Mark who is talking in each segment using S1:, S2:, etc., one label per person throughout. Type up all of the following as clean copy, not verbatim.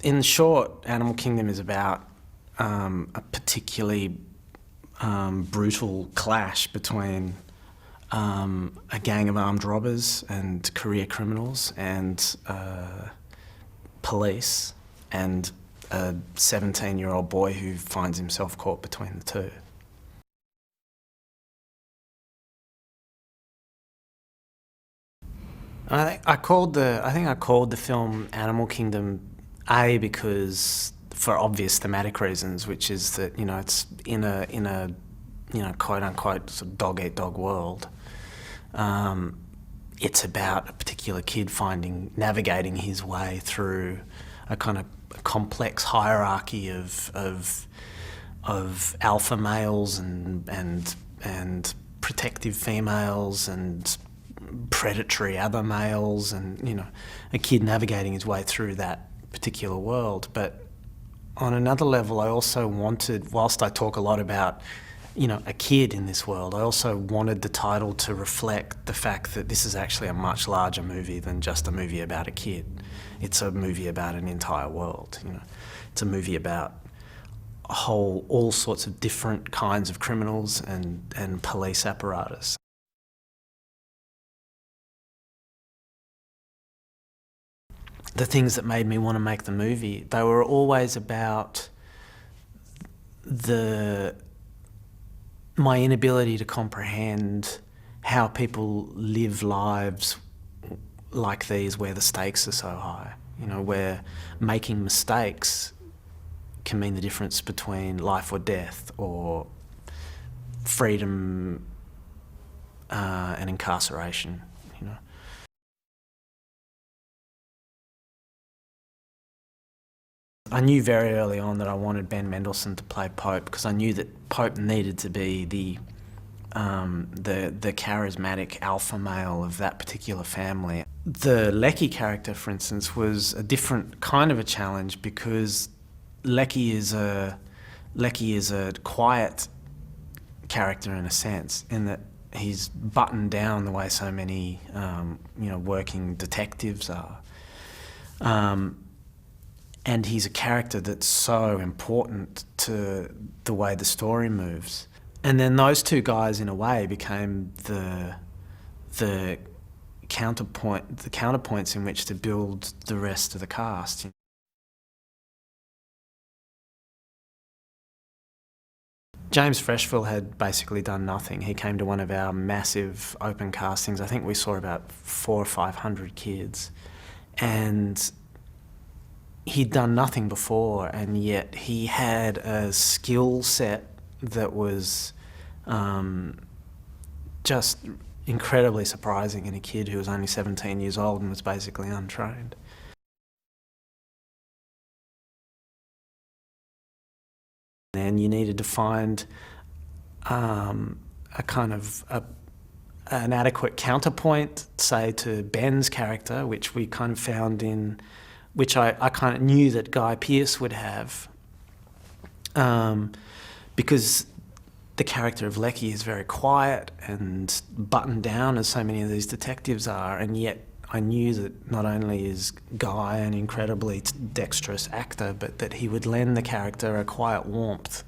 S1: In short, Animal Kingdom is about a particularly brutal clash between a gang of armed robbers and career criminals and police and a 17-year-old boy who finds himself caught between the two. I think I called the film Animal Kingdom because for obvious thematic reasons, which is that it's in a quote unquote sort of dog eat dog world. It's about a particular kid navigating his way through a kind of complex hierarchy of alpha males and protective females and predatory other males, and a kid navigating his way through that particular world. But on another level, I also wanted, whilst I talk a lot about a kid in this world, I also wanted the title to reflect the fact that this is actually a much larger movie than just a movie about a kid. It's a movie about an entire world. It's a movie about all sorts of different kinds of criminals and police apparatus. The things that made me want to make the movie, they were always about my inability to comprehend how people live lives like these where the stakes are so high, where making mistakes can mean the difference between life or death, or freedom and incarceration. I knew very early on that I wanted Ben Mendelsohn to play Pope, because I knew that Pope needed to be the charismatic alpha male of that particular family. The Lecky character, for instance, was a different kind of a challenge, because Lecky is a quiet character in a sense, in that he's buttoned down the way so many working detectives are. And he's a character that's so important to the way the story moves. And then those two guys, in a way, became the counterpoints in which to build the rest of the cast. James Freshville had basically done nothing. He came to one of our massive open castings. I think we saw about 400 or 500 kids. And he'd done nothing before, and yet he had a skill set that was just incredibly surprising in a kid who was only 17 years old and was basically untrained. And you needed to find an adequate counterpoint, say, to Ben's character, which we kind of found in, which I kind of knew that Guy Pearce would have, because the character of Lecky is very quiet and buttoned down, as so many of these detectives are, and yet I knew that not only is Guy an incredibly dexterous actor, but that he would lend the character a quiet warmth.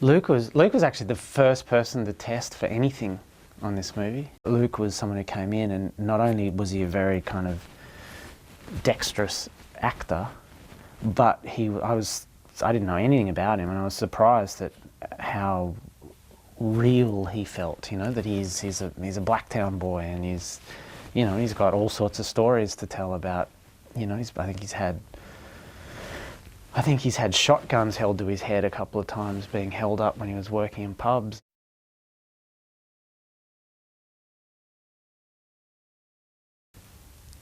S1: Luke was actually the first person to test for anything on this movie. Luke was someone who came in, and not only was he a very kind of dexterous actor, but I didn't know anything about him, and I was surprised at how real he felt. That he's a Blacktown boy, and he's got all sorts of stories to tell about. I think he's had shotguns held to his head a couple of times, being held up when he was working in pubs.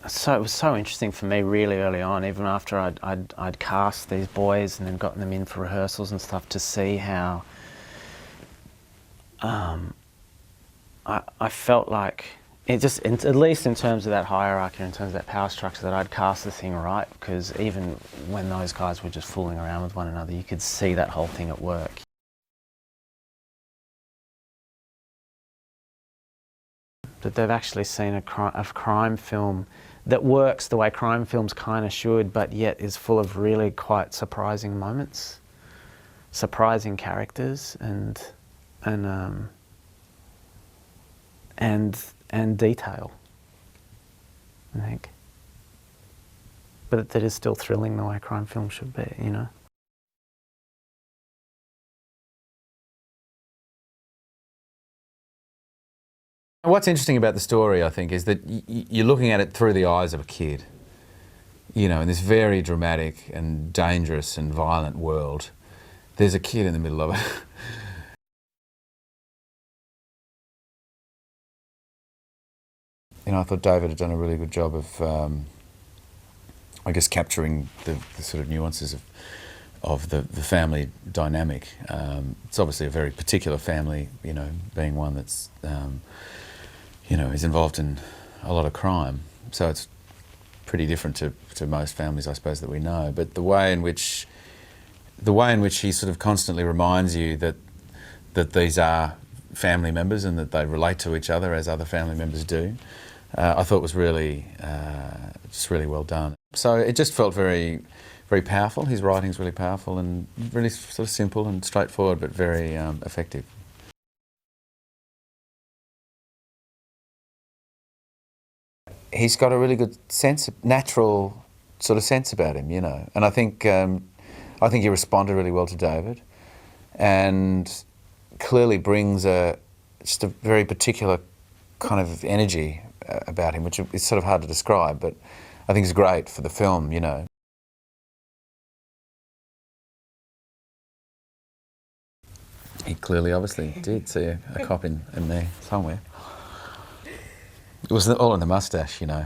S1: So it was so interesting for me really early on, even after I'd cast these boys and then gotten them in for rehearsals and stuff, to see how I felt like at least in terms of that hierarchy, in terms of that power structure, that I'd cast the thing right, because even when those guys were just fooling around with one another, you could see that whole thing at work. that they've actually seen a crime film that works the way crime films kind of should, but yet is full of really quite surprising moments, surprising characters, and detail, I think. But that is still thrilling the way crime film should be, you know.
S2: What's interesting about the story, I think, is that you're looking at it through the eyes of a kid. You know, in this very dramatic and dangerous and violent world, there's a kid in the middle of it. You know, I thought David had done a really good job of, I guess, capturing the sort of nuances of the family dynamic. It's obviously a very particular family, you know, being one that's, you know, is involved in a lot of crime. So it's pretty different to most families, I suppose, that we know. But the way in which he sort of constantly reminds you that these are family members and that they relate to each other as other family members do, I thought was really, just really well done. So it just felt very, very powerful. His writing's really powerful and really sort of simple and straightforward, but very effective. He's got a really good sense, natural sort of sense about him, you know. And I think he responded really well to David, and clearly brings just a very particular kind of energy about him, which is sort of hard to describe, but I think is great for the film, you know. He clearly, obviously, did see a cop in there somewhere. It was all in the moustache, you know.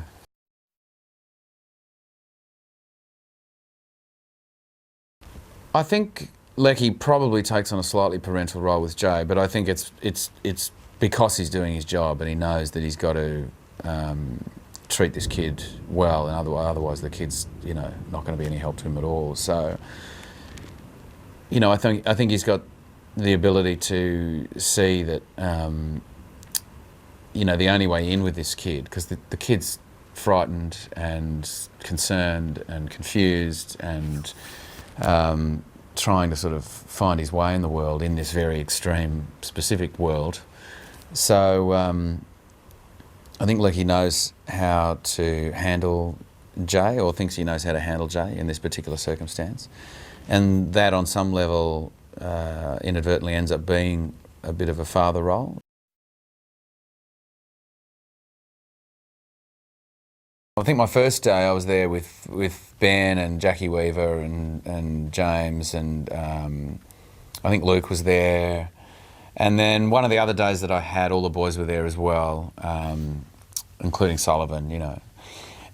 S2: I think Leckie probably takes on a slightly parental role with Jay, but I think it's because he's doing his job and he knows that he's got to treat this kid well, and otherwise the kid's, you know, not going to be any help to him at all. So, you know, I think he's got the ability to see that. You know, the only way in with this kid, because the kid's frightened and concerned and confused and trying to sort of find his way in the world in this very extreme, specific world. So I think Leckie knows how to handle Jay, or thinks he knows how to handle Jay in this particular circumstance. And that on some level inadvertently ends up being a bit of a father role. I think my first day I was there with Ben and Jackie Weaver and James, and I think Luke was there. And then one of the other days that I had, all the boys were there as well, including Sullivan, you know.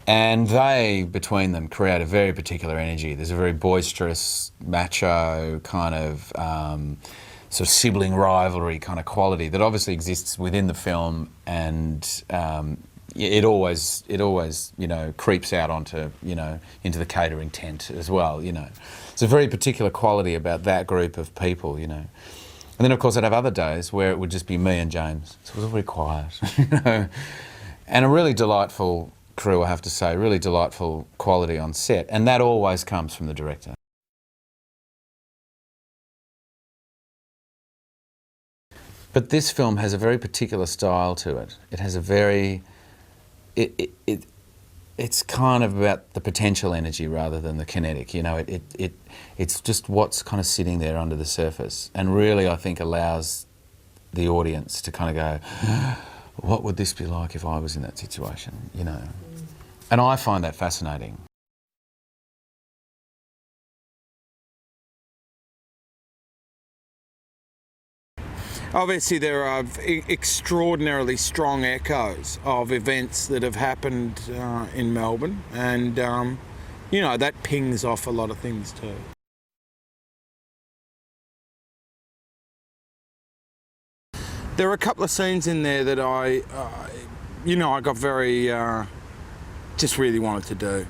S2: And they, between them, create a very particular energy. There's a very boisterous, macho kind of sort of sibling rivalry kind of quality that obviously exists within the film, and it always, you know, creeps out onto, you know, into the catering tent as well, you know. It's a very particular quality about that group of people, you know. And then, of course, I'd have other days where it would just be me and James. So it was all very quiet, you know. And a really delightful crew, I have to say, really delightful quality on set. And that always comes from the director. But this film has a very particular style to it. It has a very... It's kind of about the potential energy rather than the kinetic, you know. It's just what's kind of sitting there under the surface, and really I think allows the audience to kind of go, what would this be like if I was in that situation, you know? And I find that fascinating.
S3: Obviously there are extraordinarily strong echoes of events that have happened in Melbourne, and you know, that pings off a lot of things too. There are a couple of scenes in there that you know, I got very, just really wanted to do.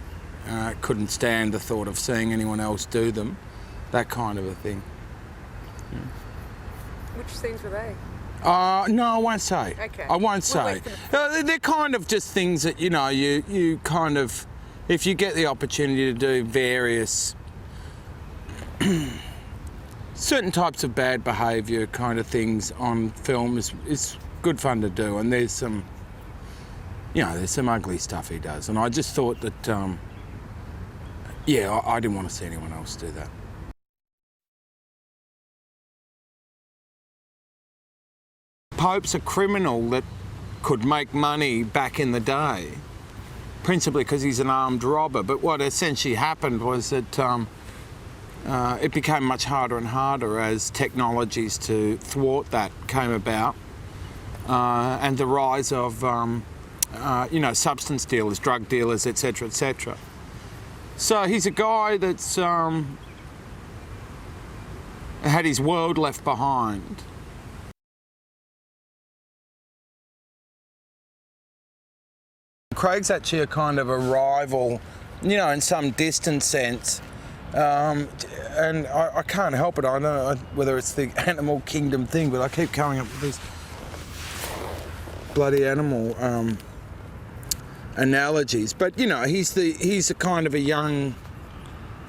S3: Couldn't stand the thought of seeing anyone else do them, that kind of a thing. Yeah.
S4: Which scenes were they?
S3: No, I won't say.
S4: Okay.
S3: I won't
S4: Well,
S3: say. They're kind of just things that, you kind of, if you get the opportunity to do various certain types of bad behaviour kind of things on film is good fun to do. And there's some, there's some ugly stuff he does. And I just thought that, I didn't want to see anyone else do that. Pope's a criminal that could make money back in the day, principally because he's an armed robber. But what essentially happened was that it became much harder and harder as technologies to thwart that came about, and the rise of substance dealers, drug dealers, etc., etc. So he's a guy that's had his world left behind. Craig's actually a kind of a rival, in some distant sense. And I can't help it. I don't know whether it's the animal kingdom thing, but I keep coming up with these bloody animal analogies. But he's a kind of a young,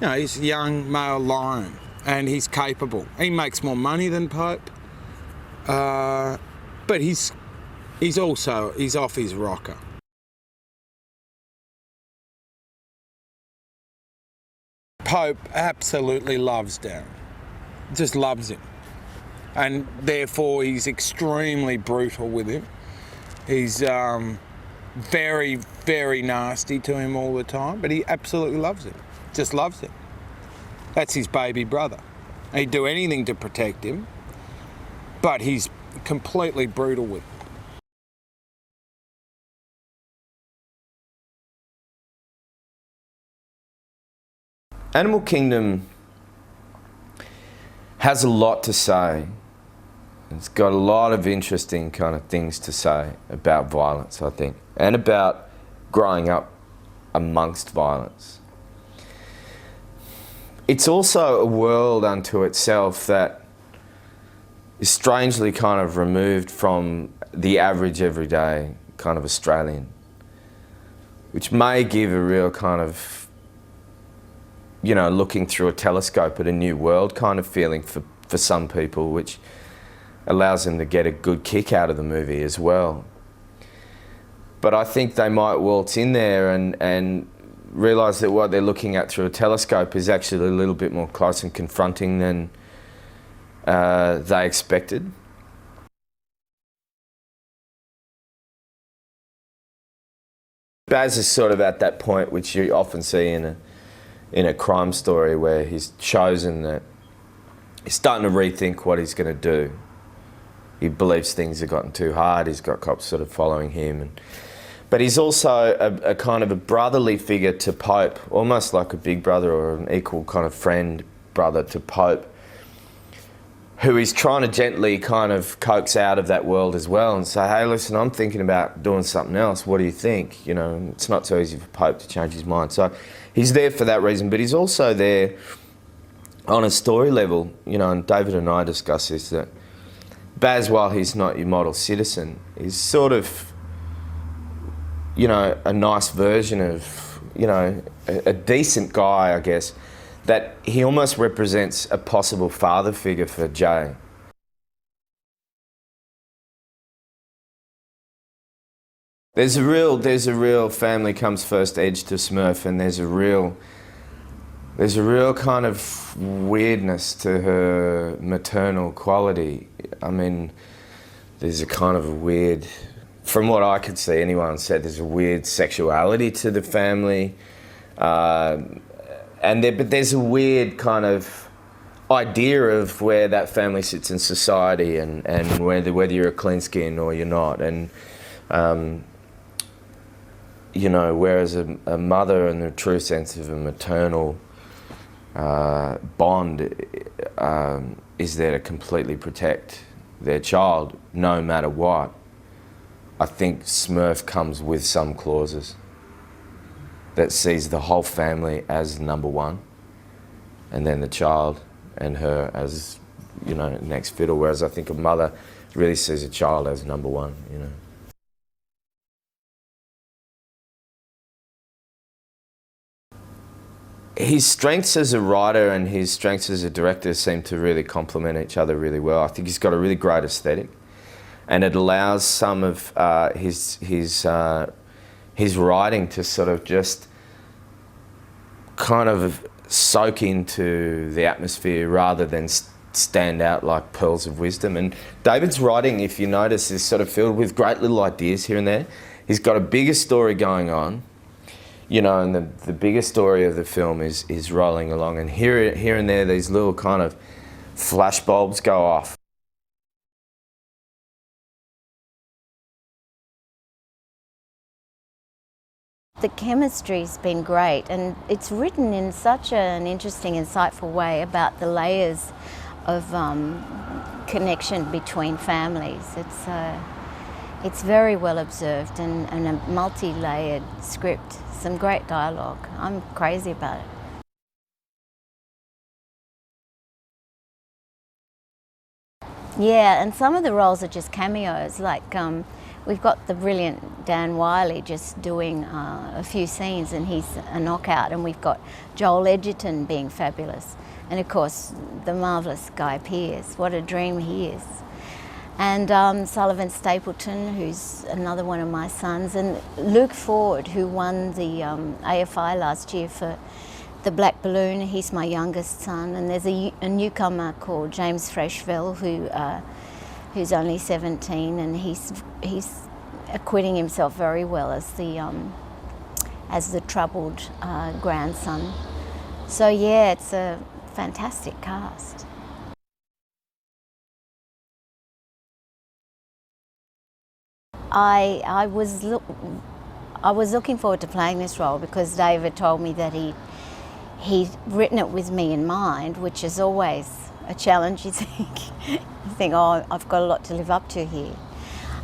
S3: he's a young male lion, and he's capable. He makes more money than Pope, but he's off his rocker. Pope absolutely loves Darren, just loves him, and therefore he's extremely brutal with him. He's very, very nasty to him all the time, but he absolutely loves him, just loves him. That's his baby brother. He'd do anything to protect him, but he's completely brutal with him.
S5: Animal Kingdom has a lot to say. It's got a lot of interesting kind of things to say about violence, I think, and about growing up amongst violence. It's also a world unto itself that is strangely kind of removed from the average everyday kind of Australian, which may give a real kind of looking through a telescope at a new world kind of feeling for some people, which allows them to get a good kick out of the movie as well. But I think they might waltz in there and realise that what they're looking at through a telescope is actually a little bit more close and confronting than they expected. Baz is sort of at that point which you often see in a crime story where he's chosen that he's starting to rethink what he's going to do. He believes things have gotten too hard, he's got cops sort of following him. But he's also a kind of a brotherly figure to Pope, almost like a big brother or an equal kind of friend brother to Pope, who he's trying to gently kind of coax out of that world as well and say, hey, listen, I'm thinking about doing something else, what do you think? It's not so easy for Pope to change his mind. So he's there for that reason, but he's also there on a story level, and David and I discuss this, that Baz, while he's not your model citizen, is sort of, a nice version of, a decent guy, I guess, that he almost represents a possible father figure for Jay. There's a real family comes first edge to Smurf, and there's a real kind of weirdness to her maternal quality. I mean, there's a kind of a weird, from what I could see, anyone said there's a weird sexuality to the family. But there's a weird kind of idea of where that family sits in society and whether you're a clean skin or you're not. And, whereas a mother in the true sense of a maternal bond is there to completely protect their child no matter what, I think Smurf comes with some clauses that sees the whole family as number one, and then the child and her as you know, next fiddle. Whereas I think a mother really sees a child as number one, you know. His strengths as a writer and his strengths as a director seem to really complement each other really well. I think he's got a really great aesthetic, and it allows some of his writing to sort of just kind of soak into the atmosphere rather than stand out like pearls of wisdom. And David's writing, if you notice, is sort of filled with great little ideas here and there. He's got a bigger story going on, you know, and the bigger story of the film is rolling along, and here and there these little kind of flash bulbs go off.
S4: The chemistry's been great, and it's written in such an interesting, insightful way about the layers of connection between families. It's very well observed and a multi-layered script. Some great dialogue. I'm crazy about it. Yeah, and some of the roles are just cameos, like we've got the brilliant Dan Wiley just doing a few scenes, and he's a knockout, and we've got Joel Edgerton being fabulous, and of course the marvellous Guy Pearce. What a dream he is. And Sullivan Stapleton, who's another one of my sons, and Luke Ford, who won the AFI last year for The Black Balloon. He's my youngest son, and there's a newcomer called James Freshville who's only 17, and he's acquitting himself very well as the troubled grandson. So yeah, it's a fantastic cast. I was looking forward to playing this role because David told me that he'd written it with me in mind, which is always a challenge. You think, oh, I've got a lot to live up to here.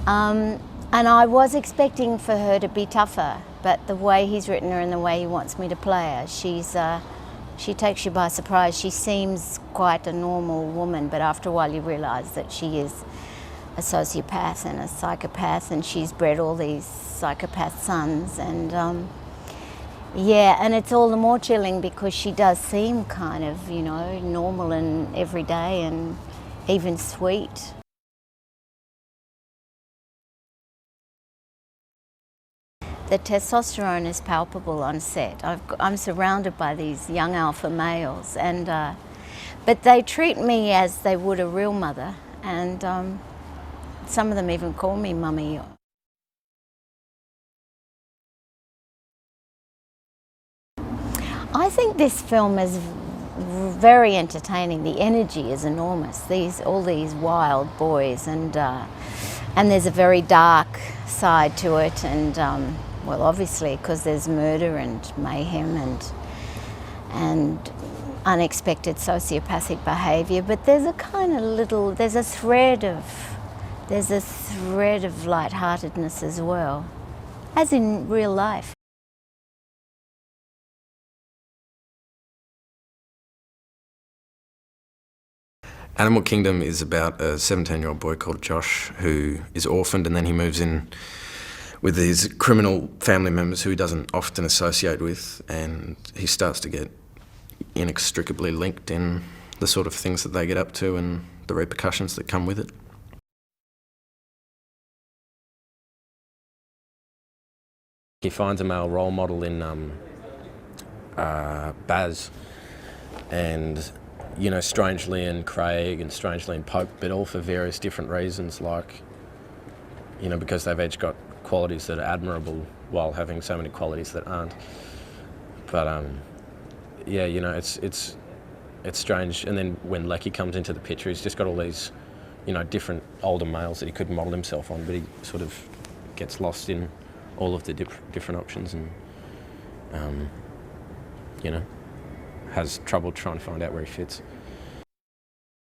S4: And I was expecting for her to be tougher, but the way he's written her and the way he wants me to play her, she takes you by surprise. She seems quite a normal woman, but after a while you realise that she is a sociopath and a psychopath, and she's bred all these psychopath sons, and yeah, and it's all the more chilling because she does seem kind of, you know, normal and everyday and even sweet. The testosterone is palpable on set. I'm surrounded by these young alpha males, and but they treat me as they would a real mother, and some of them even call me mummy. I think this film is very entertaining. The energy is enormous. All these wild boys, and there's a very dark side to it, and well, obviously because there's murder and mayhem and unexpected sociopathic behaviour. But there's a kind of there's a thread of lightheartedness as well, as in real life.
S6: Animal Kingdom is about a 17-year-old boy called Josh who is orphaned, and then he moves in with these criminal family members who he doesn't often associate with, and he starts to get inextricably linked in the sort of things that they get up to and the repercussions that come with it. He finds a male role model in Baz, and you know, Strangely and Craig and Strangely and Pope, but all for various different reasons, like, you know, because they've each got qualities that are admirable while having so many qualities that aren't. But yeah, you know, it's strange. And then when Lecky comes into the picture, he's just got all these, you know, different older males that he could model himself on, but he sort of gets lost in all of the different options, and you know, has trouble trying to find out where he fits.